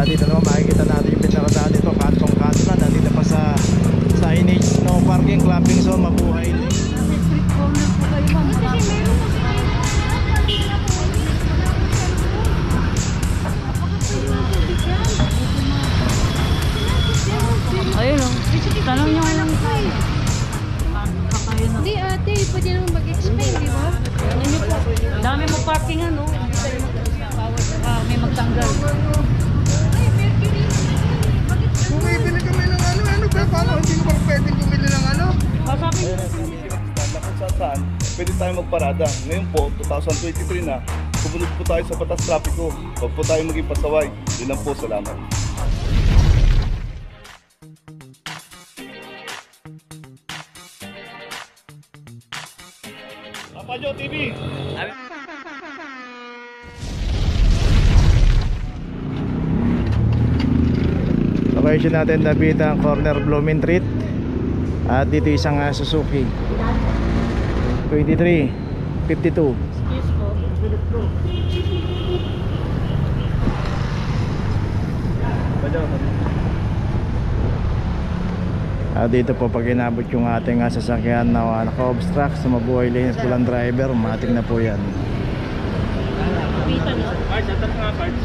dito naman makikita natin yung pinaradahan dito, kantong-kanto na. Nandito pa sa signage, no parking, clamping zone, mabuhay. Street corner po kayo, ma'am. Kasi meron po ayun o. Tanong nyo lang po eh. Hindi ate, pwede naman mag-explain, di ba? Ano nyo po? Dami mo parking ano. Hindi tayo may magtanggal. Ay, Mercury. Bumibili kami ng ano ba? Paano hindi ko pa pwedeng bumili ng ano? Sabi nyo. Kung saan, pwede tayo magparada. Ngayon po, 2023 na, sumunod po tayo sa batas trapiko. Huwag po tayo maging pasaway. Yun lang po, salamat. Papajo TV! Location natin Dapitan corner Blooming Street. At dito isang Suzuki 2352. Excuse po. Dito po pag inabot yung ating sasakyan na naka-obstruct sa mabuhay lanes, walang driver, matik na po yan. Cards, atas nga cards.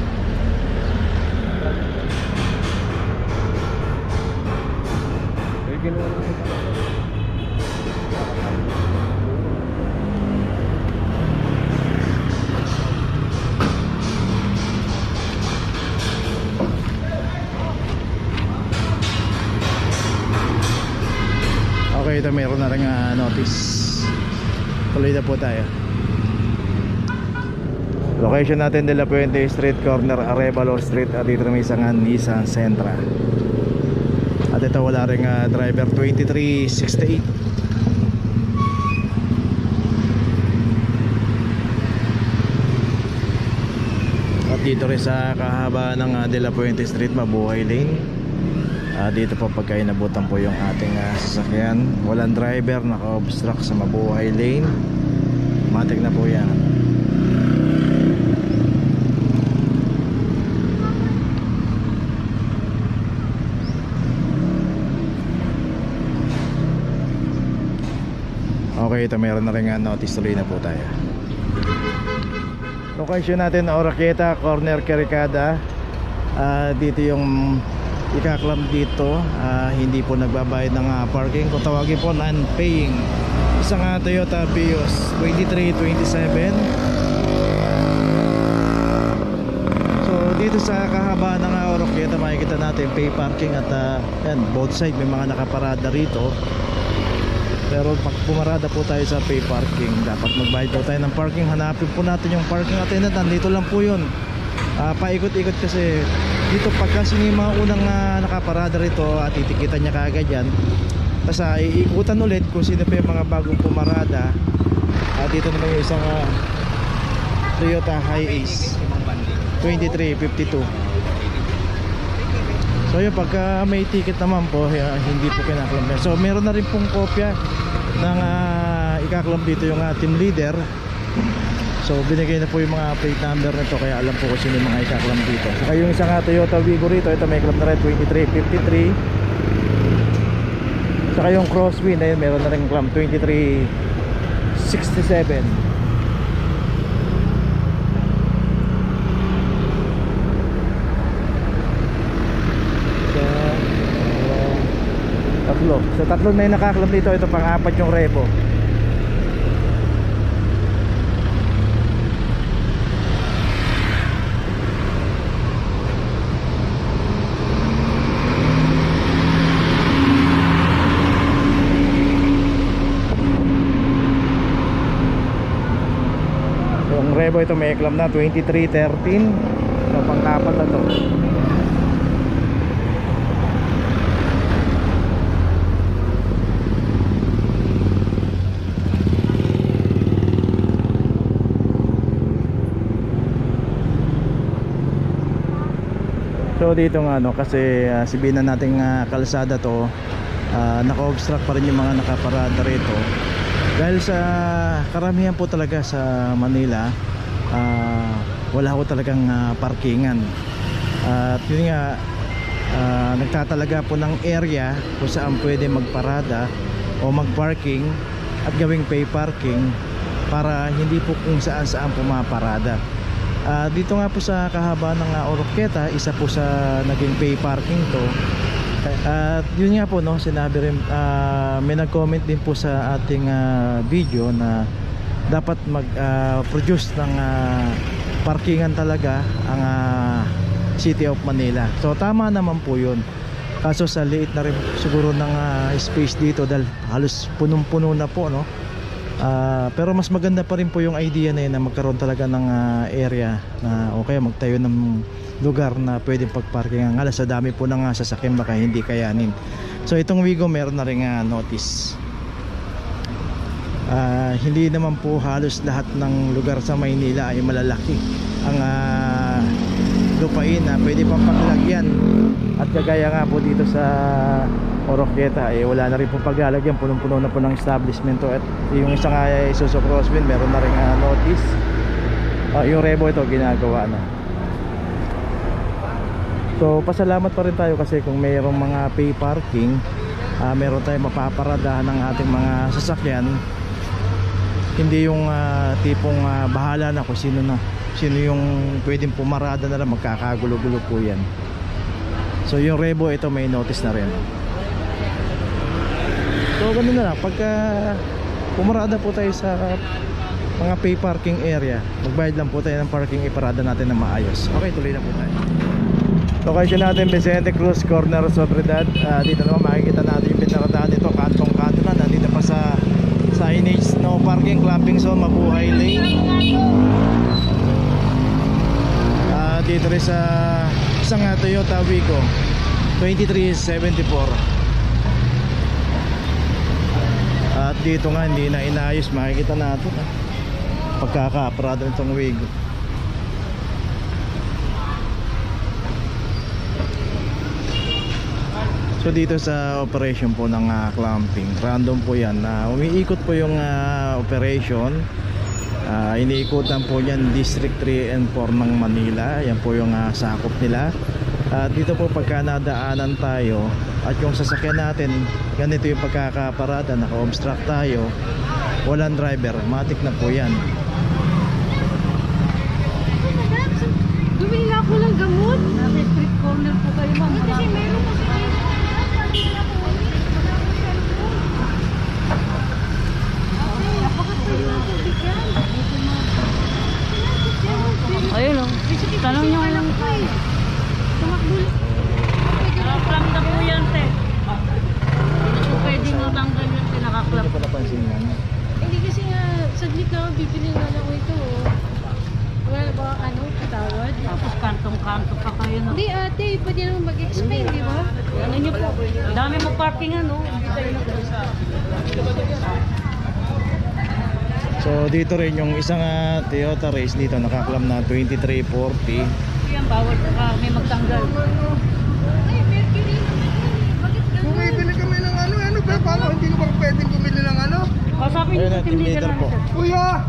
Okay, ito meron na rin notice. Tuloy na po tayo. Location natin De La Puente Street, corner Arevalo Street. At dito may isang Nissan Sentra. At ito wala rin driver, 2368. At dito rin sa kahaba ng De La Puente Street, mabuhay lane. Dito po pagka inabutan po yung ating sasakyan, walang driver, naka-obstruct sa mabuhay lane, matik na po yan. Okay, ito meron na rin notice, tuloy na po tayo. Location natin Oroquieta, corner Caricada. Dito yung ikaklam dito, hindi po nagbabayad ng parking. Kung tawagin po, non-paying. Isang Toyota Vios 2327. So dito sa kahaba ng Oroquieta makikita natin pay parking. At yan, both side may mga nakaparada rito. Pero pag pumarada po tayo sa pay parking, dapat magbayad po tayo ng parking. Hanapin po natin yung parking attendant. Nandito lang po yun. Paikot-ikot kasi dito pagka sino yung mga unang nakaparada rito at titikitan niya kaagad yan. Tapos iikutan ulit kung sino pa yung mga bagong pumarada. Dito naman yung isang Toyota Hiace 2352. So yun, pagka may ticket naman po, hindi po kinaklam. So meron na rin pong kopya ng ikaklam dito yung team leader. So binigay na po yung mga plate number nito, kaya alam po kung sino yung mga ikaklam dito. Saka yung isang Toyota Vigo rito, ito may klam na rin 2353. Saka yung Crosswind, ayun, meron na rin klam 2367. So tatlo na yung nakaklam dito. Ito pang-apat yung Revo. Yung Revo ito may klam na 2313. So pang-apat na to. So dito nga kasi sabihin na nating kalsada to, naka-obstruct pa rin yung mga nakaparada rito. Dahil sa karamihan po talaga sa Manila, wala ko talagang parkingan. At yun nga, nagtatalaga po ng area kung saan pwede magparada o magparking at gawing pay parking para hindi po kung saan pumaparada. Dito nga po sa kahabaan ng Oroquieta, isa po sa naging pay parking to. At yun nga po, no, sinabi rin, may nag-comment din po sa ating video na dapat mag-produce ng parkingan talaga ang City of Manila. So tama naman po yun, kaso sa liit na rin siguro ng space dito dahil halos punong-puno na po, no. Pero mas maganda pa rin po yung idea na yun, na magkaroon talaga ng area na okay, magtayo ng lugar na pwedeng pagparking. Ang sa dami po ng sasakyan baka hindi kayanin. So itong Wigo meron na rin notice. Hindi naman po halos lahat ng lugar sa Maynila ay malalaki ang lupain na pwede pang paglagyan. At kagaya nga po dito sa Oroquieta, wala na rin po paglalagyan, punong-puno na po ng establishment to. At yung isang Isuzu Crosswind meron na rin notice. Yung Revo ito ginagawa na. So pasalamat pa rin tayo kasi kung mayroong mga pay parking, meron tayong mapaparadahan ng ating mga sasakyan. Hindi yung tipong bahala na kung sino yung pwedeng pumarada na lang, magkakagulo-gulo po yan. So yung Revo ito may notice na rin. So ganun na lang, pagka pumarada po tayo sa mga pay parking area, magbayad lang po tayo ng parking, iparada natin na maayos. Okay, tuloy na po tayo. Location natin Vicente Cruz, corner Sobriedad. Dito naman makikita natin yung pinaradahan dito, kantong-kanto na. Nandito pa sa signage, no parking, clamping zone, Mabuhay Lane. Dito rin sa isang Toyota Wigo 2374. At dito nga hindi na inayos, makikita natin pagkakaparada nitong Wigo. So dito sa operation po ng clamping, random po yan, umiikot po yung operation. Iniikutan po yan District 3 and 4 ng Manila. Yan po yung sakop nila. Dito po pagka nadaanan tayo at yung sasakyan natin ganito yung pagkakaparada, naka-obstruct tayo, walang driver, matik na po yan. Bumili ako ng gamot. Nasa street corner po kayo, ma'am. Kasi meron kasi ayun o, tanong nyo lang from the po yan, te. Hindi po pwede matanggal yan, pinakaklap. Hindi ko napansin yan. Hindi kasi nga, saglit na bibili nga lang ito. Wala ba, patawad? Tapos kantong-kanto pa kayo, no? Hindi ate, pwede naman mag-explain, di ba? Ano nyo po, dami mo parking, hindi kayo nag-usa. So dito rin yung isang Toyota Race dito, nakaklam na 2340. Yan, bawal may magtanggal. Ay, Mercury naman. Bakit ganun? Bumibili kami ng pero paano hindi ko bang pwedeng bumili ng Sabi niyo sa team leader po. Kuya!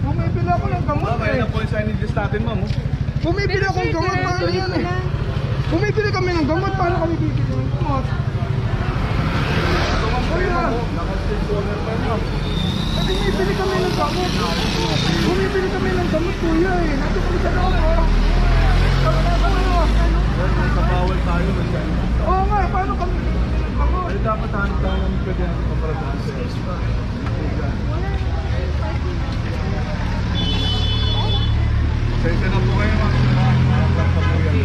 Bumibili ako ng gamot Mamaya na po yung signages natin, ma'am. Bumibili ako ng gamot, paano yan Bumibili kami ng gamot, paano kami bibili ng gamot? Kuya! Bumibili kami ng gamot. Bumibili kami ng gamot, kuya Nato kami sa loob, Sa bawal tayo, Oo nga, paano kami bibili ng gamot? ay dapat hanap tayo ng pwede natin paparadahan sa Sensya na po kayo, ma'am. Nakaklam pa po yan.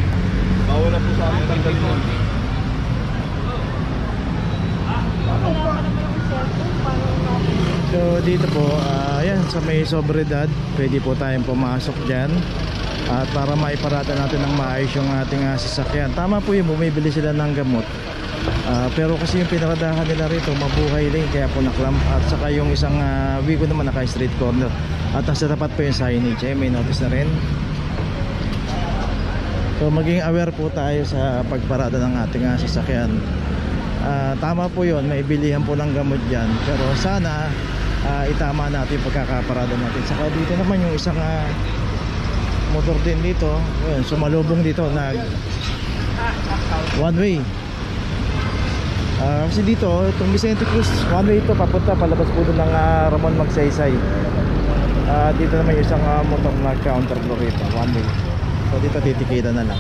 Bawal na po sa amin tanggal mo. So dito po, ayan, sa may Sobriedad, pwede po tayong pumasok dyan. At para maiparada natin ng maayos yung ating sasakyan. Tama po yung bumibili sila ng gamot. Pero kasi yung pinaradahan nila rito, Mabuhay Lane, kaya po naklamp. At saka yung isang Wigo naman naka-street corner. At sa tapat po yung signage, may notice na rin. So maging aware po tayo sa pagparada ng ating sasakyan. Tama po yun, may bilihan po ng gamot dyan. Pero sana, itama natin yung pagkakaparada natin. Saka dito naman yung isang motor din dito. Ayun, sumalubong dito, nag one way. Kasi dito, itong Vicente Cruz, one way ito, papunta, palabas po doon ng Ramon Magsaysay. Dito naman yung isang motor na counter flow rito, one way. So dito titikita na lang.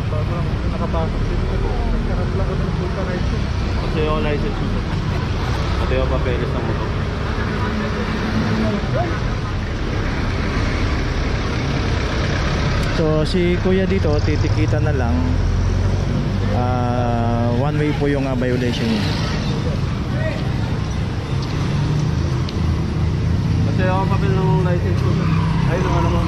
Bago lang nakapasok dito ko. Nagkaroon lang ako ng bulka na ito. Kasi yung license mo. Ito yung papeles ng motor. So si kuya dito, titikita na lang. One way po yung violation niya. Kasi yung papel ng license mo. Ay, nung ano mo.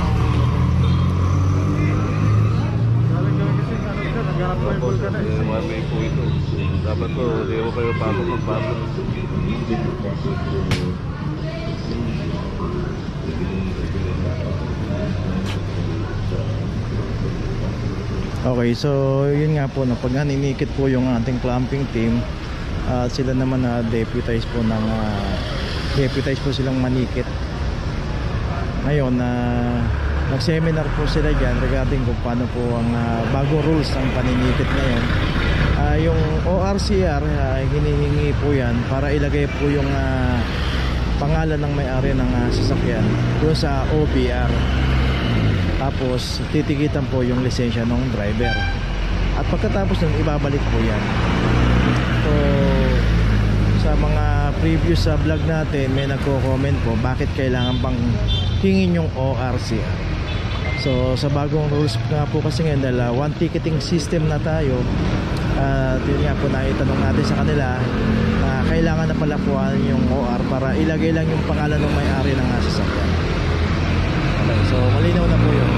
Naghanap ko yung bulka na ito. One way po ito. Dapat po, hindi ko kayo magpapag. Okay, so yun nga po, pag ninikit po yung ating clamping team, sila naman deputize po ng deputize po silang manikit. Ngayon nag-seminar po sila dyan regarding kung paano po ang bagong rules ng paninikit ngayon. Yung ORCR, hinihingi po yan para ilagay po yung pangalan ng may-ari ng sasakyan doon sa OBR. Tapos titikitan po yung lisensya ng driver. At pagkatapos nun, ibabalik po yan. So sa mga previous vlog natin, may nagko-comment po bakit kailangan bang hingin yung ORCR. So sa bagong rules nga po kasi ngayon, dahil one ticketing system na tayo, yun nga po, naitanong natin sa kanila na kailangan na pala po yung OR para ilagay lang yung pangalan ng may-ari ng sasakyan. Okay, so malinaw na po yun.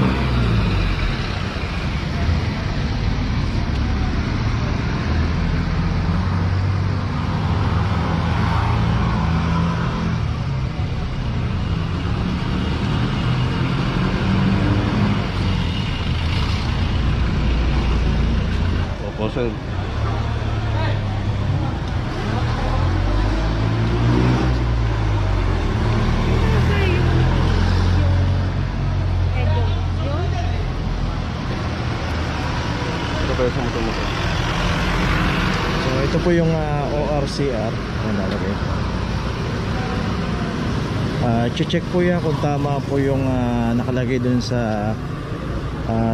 Opo, sir. So ito po yung ORCR. Ayan, nalagay. Check po yan kung tama po yung nakalagay dun sa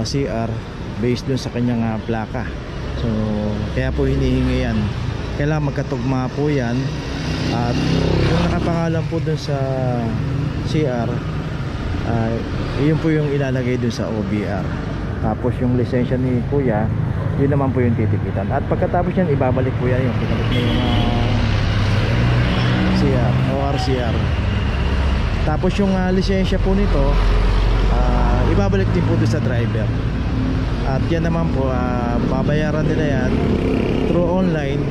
CR based dun sa kanyang plaka. So kaya po hinihingi yan. Kailangan magkatugma po yan. At yung nakapangalan po dun sa CR, yun po yung ilalagay dun sa OBR. Tapos yung lisensya ni kuya, yun naman po yung titikitan. At pagkatapos yan, ibabalik po yan yung pinabalik na yung CR, ORCR. Tapos yung lisensya po nito, ibabalik din po doon sa driver. At yan naman po, babayaran nila yan through online.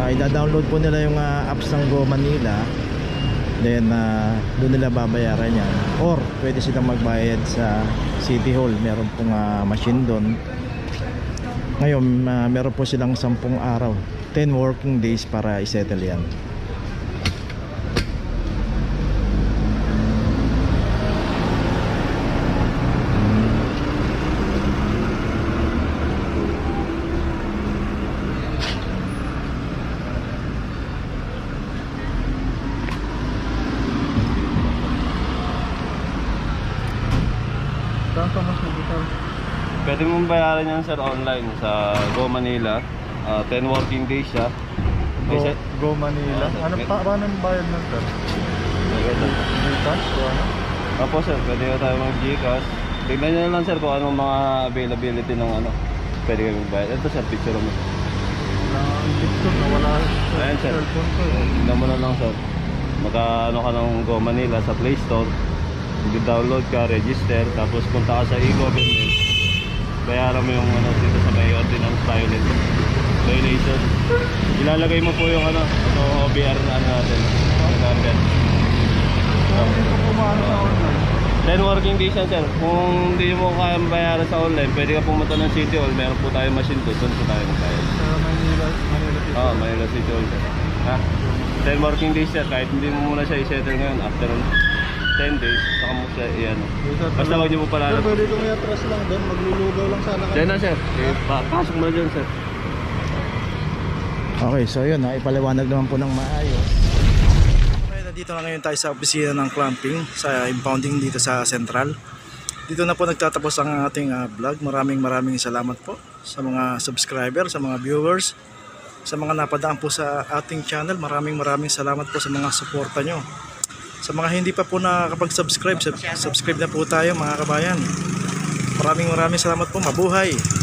Ida-download po nila yung apps ng Go Manila. Then doon nila babayaran yan. Or pwede silang magbayad sa City Hall. Meron pong machine doon. Ngayon meron po silang 10 araw, 10 working days para isettle yan. Saan ka mas mabutan? Pwede mong bayaran yan, sir, online sa Go Manila. 10 working days siya. Go Manila? Paano ang bayad nun, sir? Gcash o ano? Opo, sir, pwede na tayo mag-Gcash. Tignan nyo na lang, sir, kung anong mga availability ng pwede kayo magbayad. Ito, sir, picture mo. Ang picture na wala sa Ayan, sir. cellphone ko. Tignan mo na lang, sir. Magka-ano ka ng Go Manila sa Play Store. Mag-download ka, register, tapos punta ka sa e-government. Bayaran mo yung dito sa may ordinance violation. Ilalagay mo po yung OBR na natin. Number. Kumano sa online? 10 working days yan, sir. Kung hindi mo kaya bayaran sa online, pwede ka pumunta ng City Hall. Meron po tayong machine doon. Doon po tayo magbayad. Sa Manila City. Oo, Manila City Hall, sir. Ha? 10 working days, sir. Kahit hindi mo muna siya i-settle ngayon, after 10 days, saka mo siya iyan. Basta wag niyo po pala. Sir, pwede kong i-atras lang doon, maglulugaw lang sana kami. Diyan na sir, pasok mo na dyan sir. Okay, so yun, ipaliwanag naman po ng maayos. Okay, nandito na ngayon tayo sa opisina ng clamping, sa impounding dito sa Central. Dito na po nagtatapos ang ating vlog. Maraming salamat po sa mga subscriber, sa mga viewers, sa mga napadaan po sa ating channel. Maraming salamat po sa mga suporta nyo. Sa mga hindi pa po nakakapag-subscribe, subscribe na po tayo mga kabayan. Maraming salamat po. Mabuhay!